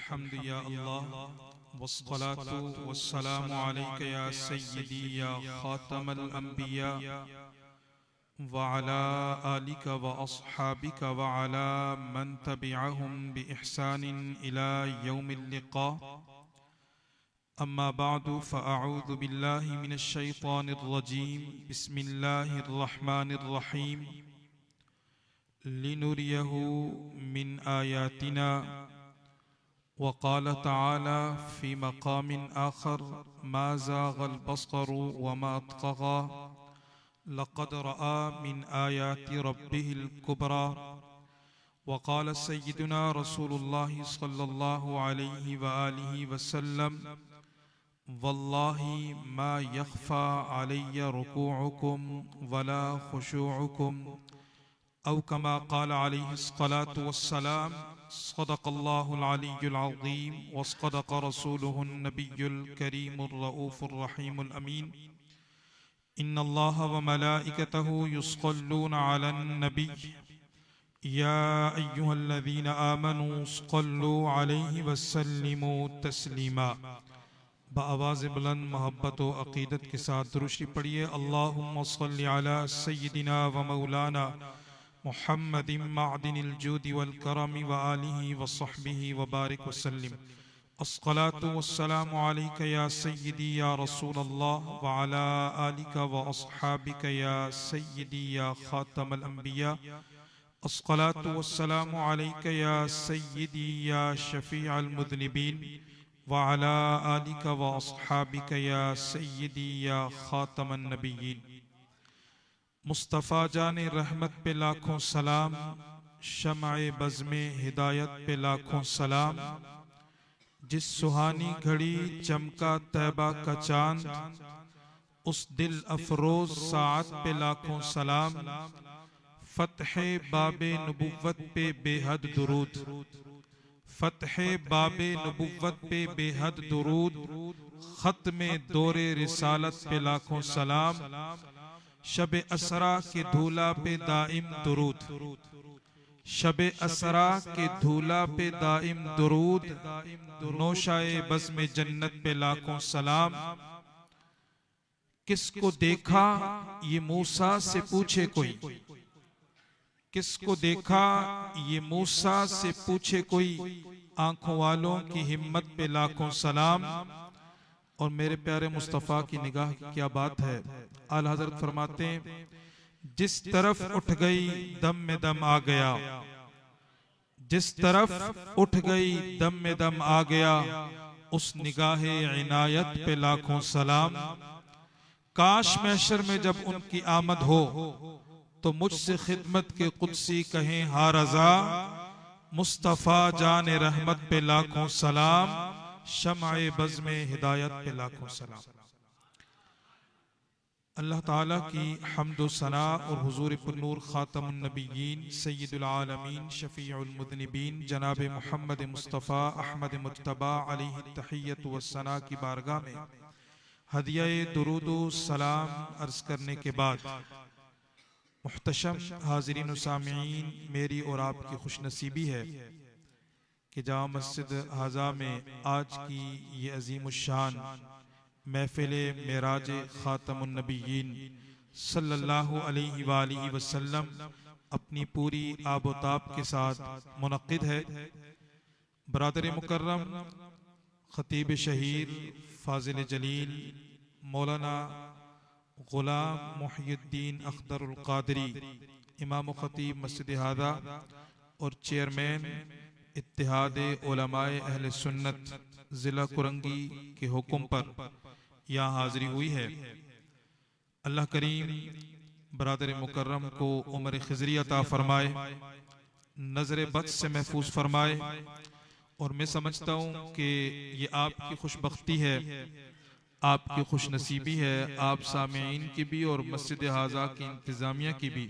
लकल्हम्दु या अल्लाह वस्सलातु वस्सलामु अलैका या सय्यदी या खातमल अंबिया व अला आलिका व अस्हाबिका व अला मन तबिअहुम बि इहसानिन इला यौमिल लिक़ा। अम्मा बअदु फ़अऊज़ु बिल्लाहि मिनश शैतानिर रजीम। बिस्मिल्लाहिर रहमानिर रहीम। लिनुरियहु मिन आयातिना। वक़ाल तआला फ़ी मक़ामिन आख़र मा ज़ाग़ल बसरु वमा तग़ा लक़द रअा मिन आयाति रब्बिहिल कुबरा। वक़ाल सय्यिदुना रसूलुल्लाहि सल्लल्लाहु अलैहि व आलिहि वसल्लम वल्लाहि मा यख़फ़ा अलैया रुकूउकुम वला खुशूउकुम औ कमा क़ाल अलैहिस्सलातु वस्सलाम। सदक़ल्लाहुल अलिय्युल अज़ीम व सदक़ रसूलुहुन नबियुल करीमुर रऊफ़ुर रहीमुल अमीन। इन्नल्लाह व मलाइकतहु युस्सल्लूना अलन नबी या अय्युहल्लज़ीना आमनू सल्लू अलैहि वसल्लिमू तस्लीमा। बाआवाज़ बुलंद मोहब्बत व अक़ीदत के साथ दुरूद पढ़िए। अल्लाहुम्मा सल्लि अला सय्यिदिना व मौलाना मुहम्मदिन मअदिनिल जूदि वल करमि व आलिहि व सहबिहि व बारिक वसल्लिम। अस्सलातु वस्सलामु अलैका या सय्यिदी या रसूलल्लाह व अला आलिका व अस्हाबिका या सय्यिदी या खातमल अंबिया। अस्सलातु वस्सलामु अलैका या सय्यिदी या शफीअल मुज़निबीन व अला आलिका व अस्हाबिका या सय्यिदी या खातमन नबिय्यीन। मुस्तफ़ा जाने रहमत पे लाखों सलाम, शम्अ बज़्मे हिदायत पे लाखों सलाम। जिस सुहानी घड़ी चमका तैबा का चांद, उस दिल अफरोज साअत पे लाखों सलाम। फ़त्हे बाबे नबुव्वत पे बेहद दुरूद, फ़त्हे बाबे नबुव्वत पे बेहद दुरूद। ख़त्मे दौरे रिसालत पे लाखों सलाम। शबे असरा के धूला पे दाइम दुरूद, शबे असरा के धूला पे दाइम दुरूद। नौशाए बज़्मे जन्नत पे लाखों सलाम। किसको देखा ये मूसा से पूछे कोई, किसको देखा ये मूसा से पूछे कोई। आंखों वालों की हिम्मत पे लाखों सलाम। और मेरे प्यारे मुस्तफ़ा की निगाह की क्या बात है। आला हज़रत फरमाते हैं, जिस तरफ उठ गई दम में दम आ गया, जिस तरफ उठ गई दम में दम आ गया। उस निगाहे इनायत पे लाखों सलाम। काश महशर में जब उनकी आमद हो तो मुझसे खिदमत के कुदसी कहें हा रज़ा। मुस्तफ़ा जाने रहमत पे लाखों सलाम, शम्अ बज़्मे हिदायत पे लाखों सलाम। अल्लाह ताला की हम्द व सना और हुजूर पुन्नूर खातमुन नबिय्यीन सय्यिदुल आलमीन शफीउल मुज़निबीन जनाब मुहम्मद मुस्तफ़ा अहमद मुज्तबा अलैहि तहिय्यतु व सना की बारगाह में हदिया दुरूद व सलाम अर्ज़ करने के बाद, मुहतशम हाज़िरीन व सामिईन, मेरी और आपकी खुशनसीबी है कि जामा मस्जिद हाज़ा में आज की ये अज़ीमुश्शान महफ़िले मेराज ख़ातमुन नबिय्यीन सल्लल्लाहु अलैहि वालिहि वसल्लम अपनी पूरी आबोताब के साथ मुनक़्क़िद है। बरादर मुकर्रम ख़तीब शहीर फ़ाज़िल जलील मौलाना ग़ुलाम मुहियुद्दीन अख्तरुल क़ादरी, इमाम ख़तीब मस्जिद हाज़ा और चेयरमैन इत्तिहाद उलमाए अहले सुन्नत ज़िला कुरंगी के हुक्म पर यहाँ हाज़िरी हुई है। अल्लाह करीम बरादर मुकर्रम को उम्र खिज़री अता फरमाए, नज़र बद से महफूज फरमाए। और मैं समझता हूँ कि ये आपकी खुशबख्ती है, आपकी खुशनसीबी है, आप सामीईन की भी और मस्जिद हाज़ा की इंतज़ामिया की भी,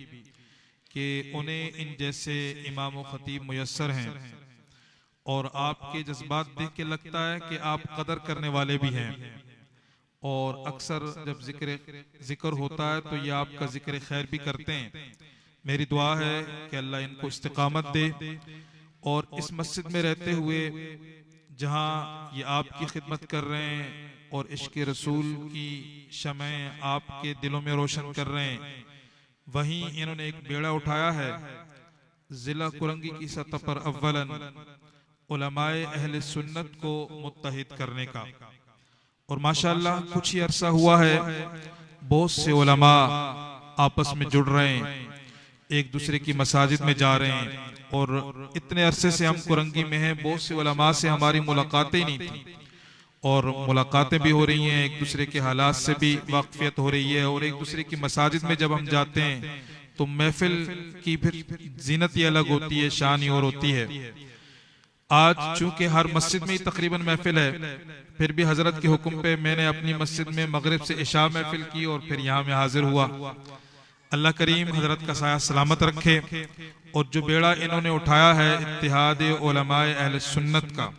कि उन्हें इन जैसे इमाम व ख़तीब मुयस्सर हैं। और आपके जज्बात देख के लगता है कि आप कदर करने वाले भी हैं। और अक्सर जब जिक्र होता है तो ये आपका जिक्र खैर भी करते हैं। मेरी दुआ है कि अल्लाह इनको इस्तिकामत दे और इस मस्जिद में रहते हुए जहाँ ये आपकी खिदमत कर रहे हैं और इश्क़ रसूल की शमएं आपके दिलों में रोशन कर रहे हैं, वहीं इन्होंने एक बेड़ा उठाया है जिला कुरंगी की सतह पर अव्वलन उलमाए अहले सुन्नत को मुत्तहिद करने का। और माशाअल्लाह कुछ ही अरसा हुआ है, बहुत से उलमा आपस में जुड़ रहे हैं, एक दूसरे की मसाजिद में जा रहे हैं। और इतने अरसे से हम कुरंगी में हैं, बहुत से उलमा से हमारी मुलाकातें नहीं थी, और मुलाकातें भी हो रही हैं, एक दूसरे के हालात से भी वाकफियत हो रही है। और एक दूसरे की मसाजिद में जब हम जाते हैं तो महफिल की फिर जीनत ही अलग होती है, शान ही और होती है। आज चूंकि हर मस्जिद में ही तकरीबन महफिल है, फिर भी हजरत के हुक्म पे मैंने अपनी मस्जिद में मगरिब से इशा महफिल की और फिर यहाँ में हाजिर हुआ। अल्लाह करीम हजरत का साया सलामत रखे। और जो बेड़ा इन्होंने उठाया है इत्तिहाद उलमाए अहले सुन्नत का,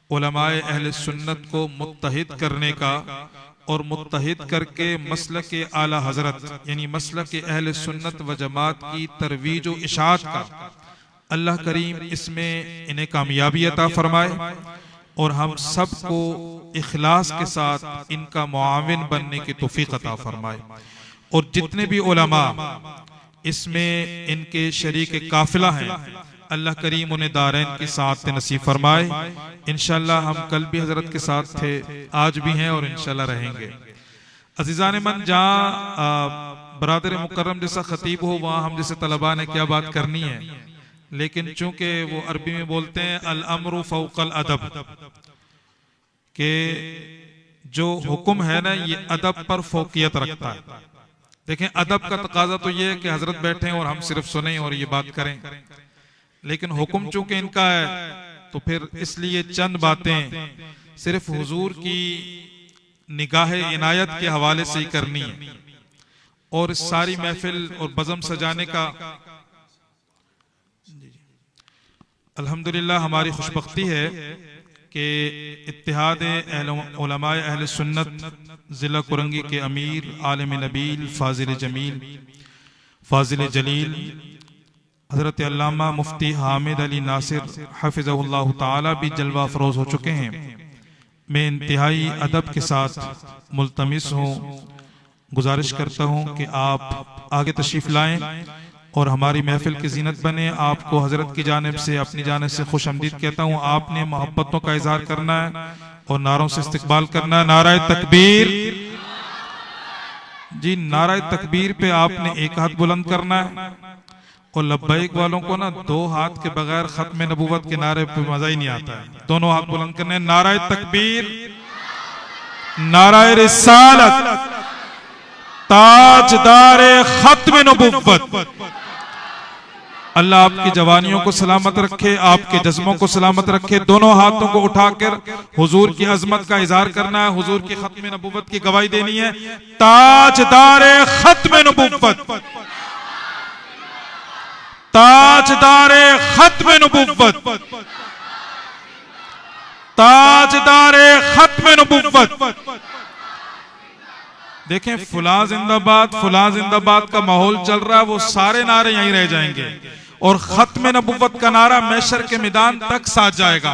उलमाए अहले सुन्नत को मुत्तहिद करने का, और मुत्तहिद करके मसलक के आला हजरत यानी मसलक के अहले सुन्नत व जमात की तरवीज व इशाअत का, अल्लाह करीम इसमें इन्हें कामयाबी अता फरमाए और हम सबको इखलास के साथ इनका मुआविन बनने की तौफीक अता फरमाए। और जितने भी उलमा इसमें इनके शरीक काफिला हैं, अल्लाह करीम उन्हें दारैन की साथ नसीब फरमाए। इंशाअल्लाह हम कल भी हजरत के साथ थे, आज भी हैं और इंशाअल्लाह रहेंगे। अजीजान मन, जहाँ बरादर मुकर्रम जैसा खतीब हो वहाँ हम जैसे तलबा ने क्या बात करनी है, लेकिन चूंकि वो अरबी में बोलते हैं अल अम्रु फौकल अदब, के जो हुक्म है ना ये अदब पर फोकियत रखता है। देखें, अदब का तकाजा तो ये है कि हजरत बैठे और हम सिर्फ सुने और ये बात करें, लेकिन हुक्म चूंकि इनका है तो फिर इसलिए चंद बातें सिर्फ हुजूर की निगाह इनायत के हवाले से ही करनी है। और इस सारी महफिल और बज़म सजाने का अल्हम्दुलिल्लाह हमारी खुशबख्ती है कि इत्तिहाद उलमाए अहले सुन्नत जिला कुरंगी के अमीर आलिम नबील फाजिल जमील फाजिल जलील हजरत अल्लामा मुफ्ती हामिद अली नासिर हफिज़हुल्लाह ताला भी जलवा अफरोज हो चुके हैं। मैं इंतहाई अदब के साथ मुल्तमिस हूँ, गुजारिश करता हूँ कि आप आगे तशरीफ लाएं और हमारी महफिल की जीनत बने। आपको हजरत की जानिब से अपनी जानिब से खुश आमदीद कहता हूँ। आपने मोहब्बतों का इजहार करना है और नारों से इस्तकबाल करना है। नाराए तकबीर जी, नाराए तकबीर पे आपने एक हाथ बुलंद करना है और लब्बैक वालों को ना दो हाथ के बगैर खत्म नबूवत के नारे पे मजा ही नहीं आता है, दोनों हाथ बुलंद करने। नाराए तकबीर, नाराए रिसालत, ताजदारे खत्म नबूवत। अल्लाह आपकी जवानियों को सलामत रखे, आपके जज्बों को सलामत रखे। दोनों हाथों को उठाकर हुजूर की अजमत का इजहार करना है, हुजूर की खत्म नबूवत की गवाही देनी है। ताजदारे खत्म नबूवत, ताजदारे खत्म नबूवत, ताजदारे खत्म नबूवत। देखें, फुला जिंदाबाद का माहौल चल रहा है, वो सारे नारे यहीं रह जाएंगे और खत्म नबुव्वत का नारा महशर के मैदान तक साथ जाएगा।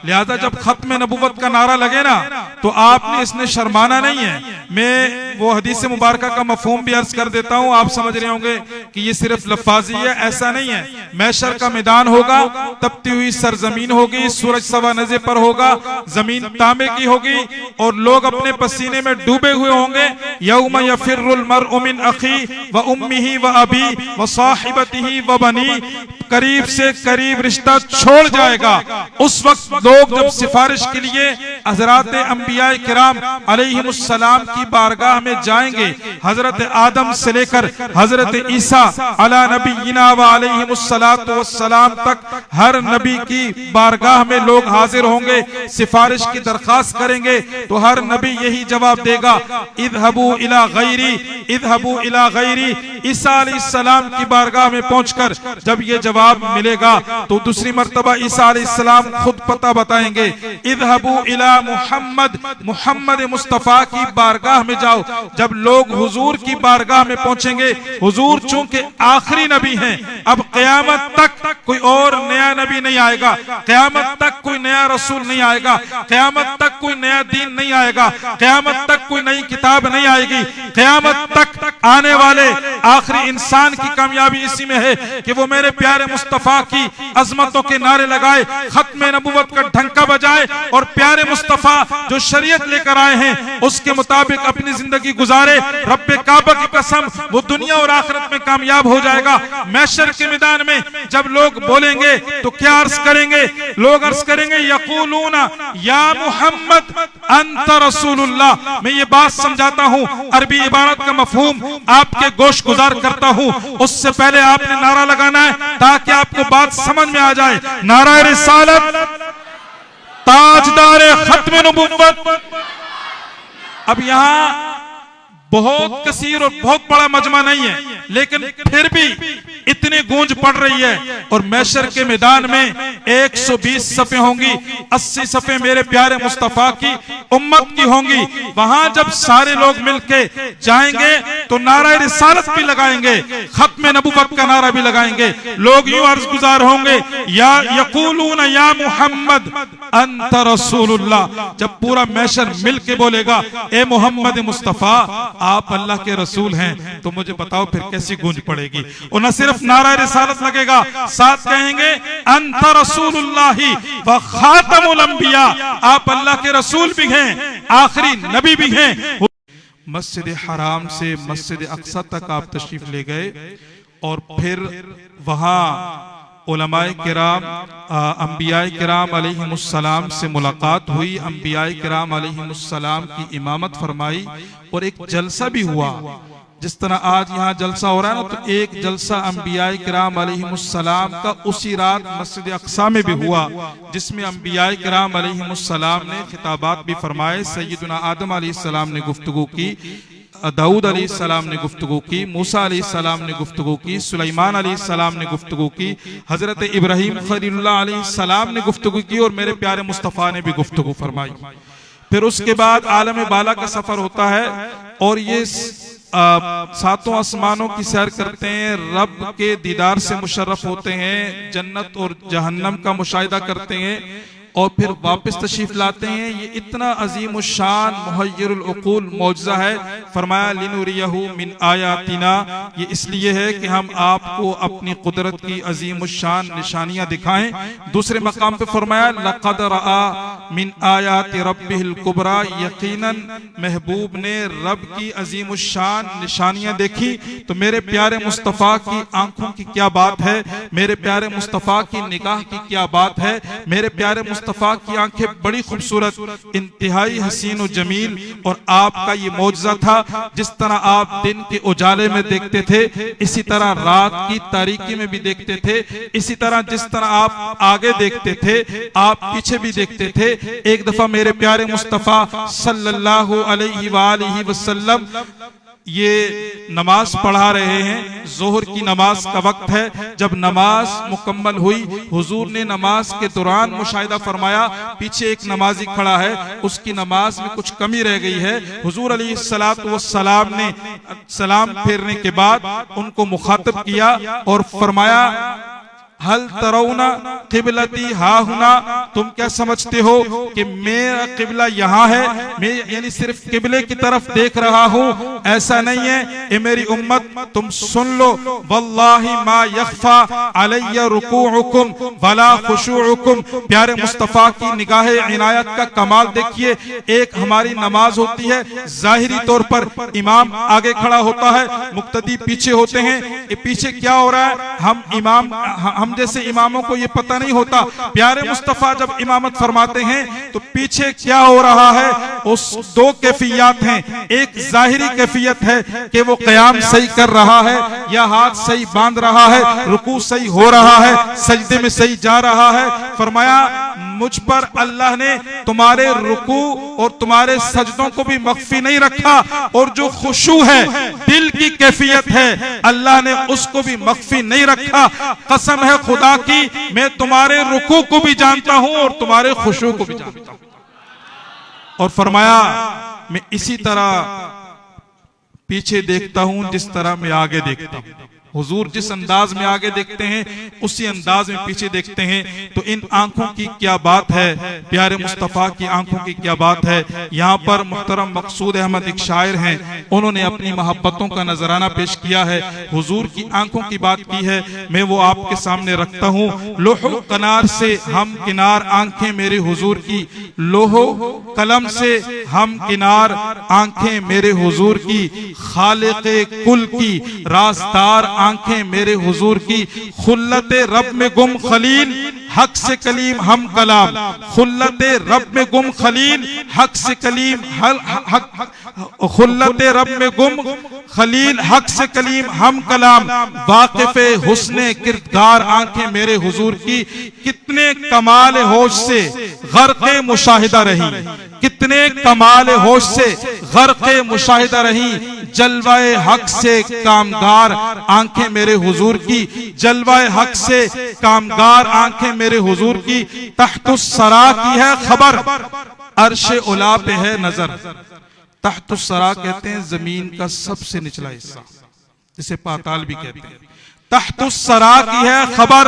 लिहाजा जब खत्म नबुव्वत का नारा लगे ना तो आपने इसने शर्माना नहीं है। मैं वो हदीस मुबारक का मफहूम भी अर्ज कर देता हूँ, आप समझ रहे होंगे कि ये सिर्फ लफ्ज़ी है, ऐसा नहीं है। महशर का मैदान होगा, तपती हुई सरजमीन होगी, सूरज सवा नज़े पर होगा, जमीन तांबे की होगी और लोग अपने पसीने में डूबे हुए होंगे। यौम यफिर्रुल मर्उ मिन अखी व उम्मिही व अबी व साहिबतिही व बनी, करीब से करीब रिश्ता छोड़ जाएगा। उस वक्त लोग जब सिफारिश के लिए हजरत अंबिया किराम अलैहिमुस्सलाम की बारगाह में जाएंगे, हजरत आदम से लेकर हजरत ईसा अला नबीना व अलैहिमुस्सलातु वस्सलाम तक हर नबी की बारगाह में लोग हाजिर होंगे, सिफारिश की दरखास्त करेंगे तो हर नबी यही जवाब देगा, इज़हबू इला गैरी, इज़हबू इला गैरी। ईसा अलैहिस्सलाम की बारगाह में पहुंचकर जब ये जवाब मिलेगा तो दूसरी मर्तबा ईसा अलैहिस्सलाम खुद पता बताएंगे, इज़हबू इला इला मुहम्मद, मुहम्मद मुस्तफ़ा की बारगाह में जाओ। जब लोग हुजूर की बारगाह में पहुंचेंगे, हुजूर चूंकि आखिरी नबी हैं, अब क़यामत तक कोई और नया नबी नहीं आएगा, क़यामत तक कोई नया रसूल नहीं आएगा, क़यामत तक कोई नया दीन नहीं आएगा, क़यामत तक कोई नई किताब नहीं आएगी। क़यामत तक आने वाले आखिरी इंसान की कामयाबी इसी में है कि वो मेरे प्यारे मुस्तफ़ा की अजमतों के नारे लगाए, खत्म नबुव्वत का ढंका बजाए और प्यारे मुस्तफ़ा जो शरीयत लेकर आए हैं उसके मुताबिक अपनी जिंदगी गुजारे। रब्बे काबा की कसम, वो दुनिया और आखिरत में कामयाब हो जाएगा। महशर के मैदान में जब लोग बोलेंगे तो क्या अर्ज करेंगे? लोग अर्ज करेंगे यक़ूलूना या मुहम्मद अंत रसूलुल्लाह। मैं ये बात समझाता हूँ, अरबी इबारत का मफहूम आपके गोश गुजार करता हूँ, उससे पहले आपने नारा लगाना है ताकि आपको बात समझ में आ जाए। नारा रिसालत, ताजदार खत्म नबुव्वत। अब यहाँ बहुत कसीर और बहुत बड़ा मजमा नहीं है, लेकिन फिर भी इतनी गूंज पड़ रही है। और महशर के मैदान में 120 सफ़े होंगी, 80 सफ़े मेरे प्यारे मुस्तफ़ा की उम्मत की होंगी। वहां जब सारे लोग मिलके जाएंगे तो नारा रिसालत भी लगाएंगे, खत्म नबुव्वत का नारा भी लगाएंगे। लोग यूं अर्ज गुजार होंगे या यक़ूलूना या मुहम्मद अंत रसूलुल्लाह। जब पूरा महशर मिलके बोलेगा ए मोहम्मद मुस्तफ़ा आप अल्लाह के रसूल हैं, तो मुझे बताओ फिर कैसी गूंज पड़ेगी। और न सिर्फ नारा रिसालत लगेगा, साथ कहेंगे अंत रसूलुल्लाही व खातमुल अंबिया। आप अल्लाह के रसूल भी हैं, आखिरी नबी भी हैं। मस्जिद हराम से मस्जिद अक्सा तक आप तशरीफ ले गए और फिर वहां उलमाए किराम, अंबियाए किराम अलैहिमुस्सलाम से मुलाकात हुई, अंबियाए किराम अलैहिमुस्सलाम की इमामत फरमाई और एक जलसा भी हुआ। जिस तरह आज यहाँ जलसा हो रहा है ना, तो एक जलसा अंबियाए किराम अलैहिमुस्सलाम का उसी रात मस्जिद अक्सा में भी हुआ, जिसमें अंबियाए किराम अलैहिमुस्सलाम ने खिताबात भी फरमाए। सैयदना आदम अलैहिस्सलाम ने गुफ्तगू की, दाऊद अलैहिस्सलाम ने गुफ्तगू की, मूसा अलैहिस्सलाम ने गुफ्तगू की, सुलेमान अलैहिस्सलाम ने गुफ्तगू की, हजरत इब्राहीम खलीलुल्लाह अलैहिस्सलाम ने गुफ्तगू की और मेरे प्यारे मुस्तफ़ा ने भी गुफ्तगू फरमाई। फिर उसके बाद आलम बाला का सफर होता है और ये सातों आसमानों की सैर करते हैं, रब के दीदार से मुशर्रफ होते हैं, जन्नत और जहन्नम का मुशाहिदा करते हैं और फिर वापस तशरीफ लाते हैं। ये इतना अजीम शान मुहय्यरुल उक़ूल मौजज़ा है। फरमाया लिनुरियहु मिन आयातिना, ये इसलिए है कि हम आपको अपनी कुदरत की अजीम शान निशानियां दिखाएं। दूसरे मकाम पे फरमाया लक़द रआ मिन आयाति रब्बिहिल कुबरा, यकीनन महबूब ने रब की अजीम शान निशानियां देखी। तो मेरे प्यारे मुस्तफ़ा की आंखों की क्या बात है, मेरे प्यारे मुस्तफ़ा की निगाह की क्या बात है। मेरे प्यारे मुस्तफ़ा की आंखें बड़ी खूबसूरत, इंतहाई हसीन और जमील। और आपका ये मौजज़ा था, जिस तरह आप दिन के उजाले में देखते थे, इसी तरह रात की तारीकी में भी देखते थे। इसी तरह जिस तरह आप आगे देखते थे, आप पीछे भी देखते थे। एक दफा मेरे प्यारे मुस्तफ़ा सल्लल्लाहु अलैहि वसल्लम ये नमाज पढ़ा रहे हैं, जोहर की नमाज का वक्त है। जब नमाज मुकम्मल हुई, हुजूर ने नमाज के दौरान मुशाहिदा फरमाया पीछे एक नमाजी खड़ा है, उसकी नमाज में कुछ कमी रह गई है। हुजूर अलैहिस्सलातु वस्सलाम ने सलाम फेरने के बाद उनको मुखातब किया और फरमाया हल तरौना क़िबलती हाहुना, तुम क्या समझते हो कि मेरा क़िबला यहाँ है, मैं यानी सिर्फ क़िबले की तरफ देख रहा हूँ? ऐसा नहीं है। ए मेरी उम्मत तुम सुन लो, वल्लाहि मा यख्फा अलैया रुकूउकुम वला खुशूउकुम। प्यारे मुस्तफ़ा की निगाहे इनायत का कमाल देखिए। एक हमारी नमाज होती है, जाहिरी तौर पर इमाम आगे खड़ा होता है, मुक्तदी पीछे होते हैं। ये पीछे क्या हो रहा है, हम जैसे इमामों को ये पता नहीं होता। प्यारे मुस्तफ़ा जब इमामत फरमाते हैं तो पीछे क्या हो रहा है, उस दो कैफियत हैं। एक जाहिरी कैफियत है कि वो क़याम सही कर रहा है या हाथ सही बांध रहा है, रुकू सही हो रहा है, सजदे में सही जा रहा है। फरमाया मुझ पर अल्लाह ने तुम्हारे रुकू और तुम्हारे सजदों को भी मख्फी नहीं रखा, और जो खुशू है, दिल की कैफियत है, अल्लाह ने उसको भी मख्फी नहीं रखा। कसम है खुदा की, मैं तुम्हारे रुकू को भी जानता हूं और तुम्हारे खुशू को भी जानता हूं। और फरमाया मैं इसी तरह पीछे देखता हूं जिस तरह मैं आगे देखता हूं। हुजूर जिस अंदाज में आगे देखते हैं उसी अंदाज में पीछे देखते हैं। तो इन आंखों की क्या बात है, प्यारे मुस्तफा की आंखों की क्या बात है। यहाँ पर मुहतरम मकसूद अहमद एक शायर हैं, उन्होंने अपनी मोहब्बतों का नजराना पेश किया है, हुजूर की आंखों की बात की है। मैं वो आपके सामने रखता हूँ। लोहो कनार से हम किनार आंखें मेरे हुजूर की, लोहो कलम से हम किनार आंखें मेरे हुजूर की, खालिक़े कुल की राज़दार आंखें मेरे हुजूर की, खुल्लते रब में गुम खलील हक से कलीम हम कलाम, खुल्लते रब में गुम खलील हक से कलीम खुल्लते रब में गुम खलील हक से कलीम हम कलाम, वाकिफे हुस्ने किरदार आंखें मेरे हुजूर की, कितने कमाल होश से गर्क़े मुशाहिदा रही, कितने कमाल होश से गर्क़े मुशाहिदा रही, जलवाए हक से कामगार आंखें मेरे हुजूर की, जलवाए हक से कामगार आंखें मेरे हुजूर की, तहतुस सरा की है खबर अर्शे उला पे है नजर। तहतुस सरा कहते हैं जमीन का सबसे निचला हिस्सा, जिसे पाताल भी कहते हैं। तहतुस सरा की है खबर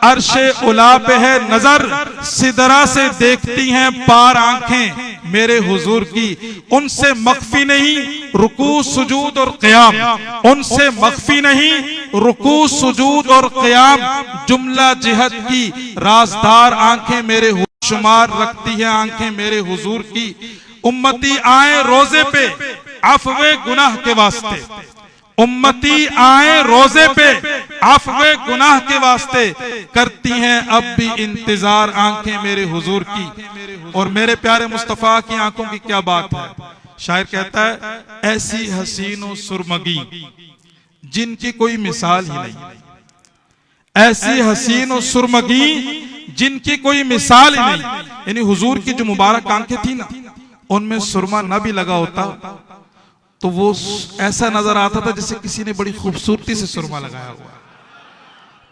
अर्शे उला पे है नजर, सिदरा से देखती हैं पार आंखें मेरे हुजूर की, उनसे मख्फी नहीं रुकू सुजूद और क़याम, उनसे मख्फी नहीं रुकू सुजूद और क़याम, जुमला जिहद की राज़दार आंखें मेरे शुमार रखती है आंखें मेरे हुजूर की। उम्मती आए रोजे पे अफ़वे गुनाह के वास्ते, उम्मती आए रोजे पे अफ़वे गुनाह के वास्ते, करती हैं अब भी इंतजार आंखें मेरे हुजूर की। और मेरे प्यारे मुस्तफा की आंखों की क्या बात है। शायर कहता है ऐसी हसीनो सुरमगी जिनकी कोई मिसाल ही नहीं, ऐसी हसीनो सुरमगी जिनकी कोई मिसाल ही नहीं। यानी हुजूर की जो मुबारक आंखें थी ना, उनमें सुरमा न भी लगा होता तो वो ऐसा नजर आता था जैसे किसी ने बड़ी खूबसूरती से सुरमा लगाया हुआ।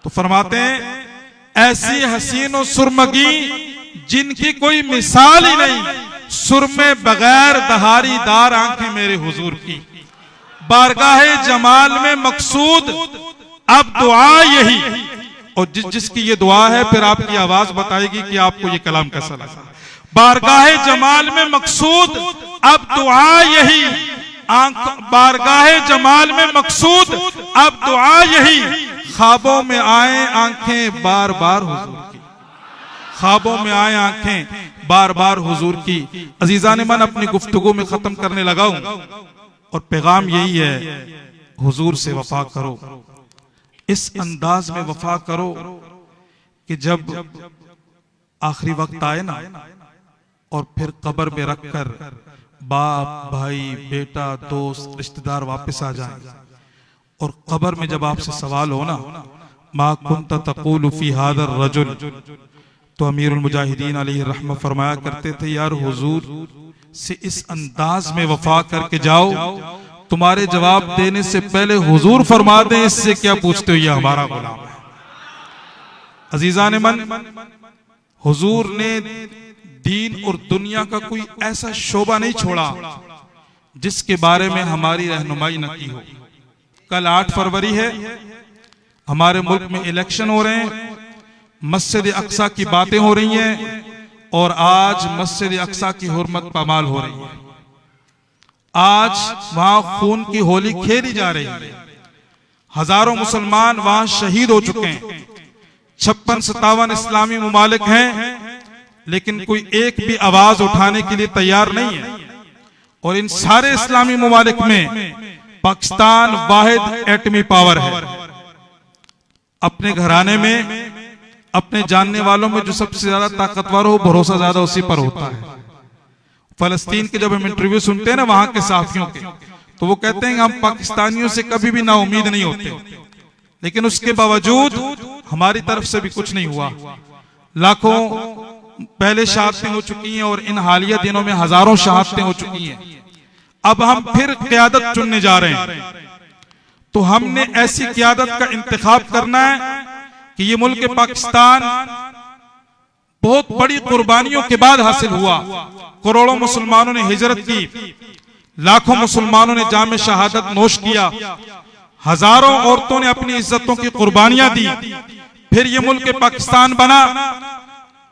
तो फरमाते हैं ऐसी हसीन और सुरमगी जिनकी कोई मिसाल ही नहीं, सुरमे बगैर दहारीदार आंखें मेरे हुजूर की, बारगाहे जमाल में मकसूद अब दुआ यही। और जिसकी ये दुआ है फिर आपकी आवाज बताएगी कि आपको ये कलाम कैसा लगा। बारगाहे जमाल में मकसूद अब दुआ यही, बारगाहे जमाल में मकसूद अब दुआ यही, ख्वाबों में आए आंखें बार बार हुजूर की, ख्वाबों में आए आंखें बार बार हुजूर की। अजीजान मन अपनी गुफ्तगू में खत्म करने लगा हूं और पैगाम यही है, हुजूर से वफा करो, इस अंदाज में वफा करो कि जब आखिरी वक्त आए ना और फिर कब्र में रखकर बाप भाई बेटा दोस्त रिश्तेदार वापस आ जाए और कब्र में जब आपसे सवाल हो ना, मा कुंत तक़ूलु फी हादर रजुल, तो अमीरुल मुजाहिदीन अलैहि रहमह फरमाया करते थे यार हुजूर से इस अंदाज में वफा करके जाओ, तुम्हारे जवाब देने से पहले हुजूर फरमा दें इससे क्या पूछते हो, ये हमारा गुलाम है। अजीजान मन, हुजूर ने दीन और दुनिया का कोई ऐसा शोबा नहीं छोड़ा जिसके बारे में हमारी रहनुमाई न की हो। कल 8 फरवरी है, हमारे मुल्क में इलेक्शन हो रहे हैं, मस्जिद अक्सा की बातें हो रही हैं और आज मस्जिद अक्सा की हुर्मत पामाल हो रही है। आज वहां खून की होली खेली जा रही है, हजारों मुसलमान वहां शहीद हो चुके हैं। 56-57 इस्लामी मुमालिक हैं लेकिन कोई एक भी आवाज उठाने के लिए तैयार नहीं है। और इन सारे इस्लामी मुमालिक में पाकिस्तान वाहिद एटमी पावर है। अपने घराने में अपने जानने वालों में जो सबसे ज्यादा ताकतवर हो, भरोसा ज्यादा उसी पर होता है। फलस्तीन के जब हम इंटरव्यू सुनते हैं ना वहां के साथियों के, तो वो कहते हैं हम पाकिस्तानियों से कभी भी नाउमीद नहीं होते, लेकिन उसके बावजूद हमारी तरफ से भी कुछ नहीं हुआ। लाखों पहले शहादतें हो चुकी हैं और इन हालिया दिनों में हजारों शहादतें हो चुकी हैं। अब हम फिर क़यादत चुनने जा रहे हैं, तो हमने ऐसी क़यादत का इंतखाब करना है कि ये मुल्क पाकिस्तान बहुत बड़ी कुर्बानियों के बाद हासिल हुआ। करोड़ों मुसलमानों ने हिजरत की, लाखों मुसलमानों ने जाम शहादत नोश किया, हजारों औरतों ने अपनी इज्जतों की कुर्बानियां दी, फिर ये मुल्क पाकिस्तान बना।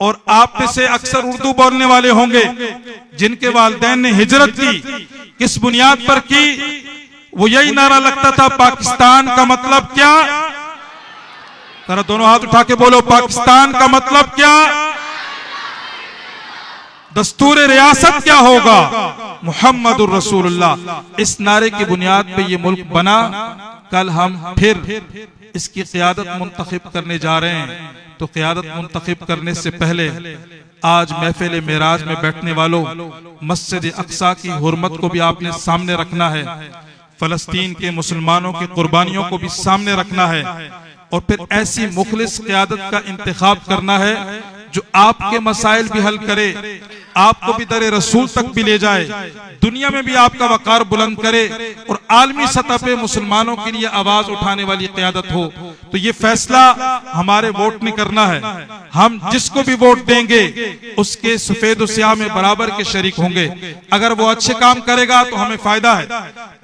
और आप में से अक्सर उर्दू बोलने वाले होंगे जिनके वालिदैन ने हिजरत की, किस बुनियाद पर की? वो यही नारा लगता था, पाकिस्तान का मतलब क्या? जरा दोनों हाथ उठा के बोलो, पाकिस्तान का मतलब क्या? दस्तूर रियासत क्या होगा? मुहम्मदुर रसूलुल्लाह। इस नारे की बुनियाद पे ये मुल्क बना। कल हम फिर इसकी क़ियादत मुंतखब करने जा रहे हैं। तो क़ियादत मुंतखब करने से पहले आज महफिल मेराज में बैठने वालों, मस्जिद अक्सा की हुर्मत को भी आपने सामने रखना है, फलस्तीन के मुसलमानों की कुर्बानियों को भी सामने रखना है, और फिर ऐसी मुखलिस क़ियादत का इंतखाब करना है जो आपके मसाइल भी हल करे, आपको भी दरे रसूल तक भी ले जाए, दुनिया में भी आपका वकार बुलंद करे, और आलमी सतह पे मुसलमानों के लिए आवाज उठाने वाली क़ियादत हो। तो ये फैसला हमारे वोट ने करना है। हम जिसको भी वोट देंगे उसके सफेद स्याह में बराबर के शरीक होंगे। अगर वो अच्छे काम करेगा तो हमें फायदा है,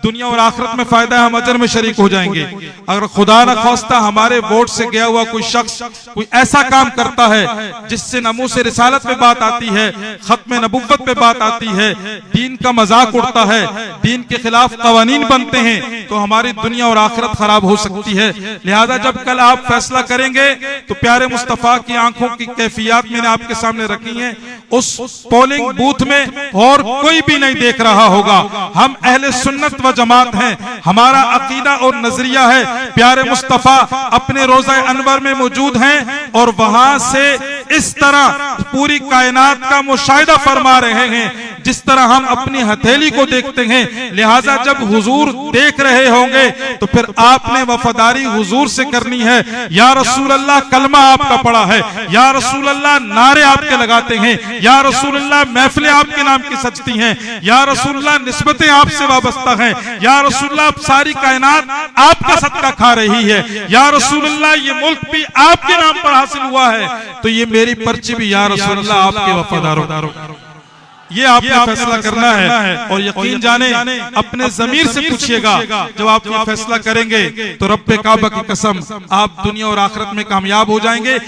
दुनिया और आखिरत में फायदा है, हम अजर में शरीक हो जाएंगे। अगर खुदा न खास्ता हमारे वोट से गया हुआ कोई शख्स कोई ऐसा काम करता है जिससे नमूस से रिसालत पे बात आती है, खत्म नबुव्वत पे बात आती है, दीन का मजाक उड़ता है, दीन के खिलाफ कवानीन बनते हैं, तो हमारी दुनिया और आखिरत खराब हो सकती है। लिहाजा जब कल आप फैसला करेंगे तो प्यारे मुस्तफा की आंखों की कैफियत मैंने आपके सामने रखी है। उस पोलिंग बूथ में और कोई भी नहीं देख रहा होगा। हम अहले सुन्नत व जमात हैं, हमारा अकीदा और नजरिया है, प्यारे मुस्तफा अपने रोज़ा अनवर में मौजूद हैं और वहां से इस तरह पूरी कायनात का मुशाहिदा फरमा रहे हैं जिस तरह हम अपनी हथेली को देखते हैं। लिहाजा जब हुजूर देख रहे होंगे तो फिर आपने वफादारी हुजूर से करनी है। या रसूल अल्लाह कलमा आपका पड़ा है, या रसूल अल्लाह नारे आपके लगाते हैं, या रसूल अल्लाह महफिलें आपके नाम की सजती हैं, या रसूल अल्लाह निस्बतें आपसे वाबस्ता हैं, या रसूल अल्लाह सारी कायनात आपका सदका खा रही है, या रसूल अल्लाह ये मुल्क भी आपके नाम पर हासिल हुआ है, तो ये मेरी पर्ची भी या रसूल अल्लाह आपके वफादारों। ये आपने फैसला करना है, और यकीन जाने अपने ज़मीर से पूछिएगा, जब आप ये फैसला करेंगे तो रब्बे काबा की कसम आप दुनिया और आखिरत में कामयाब हो जाएंगे।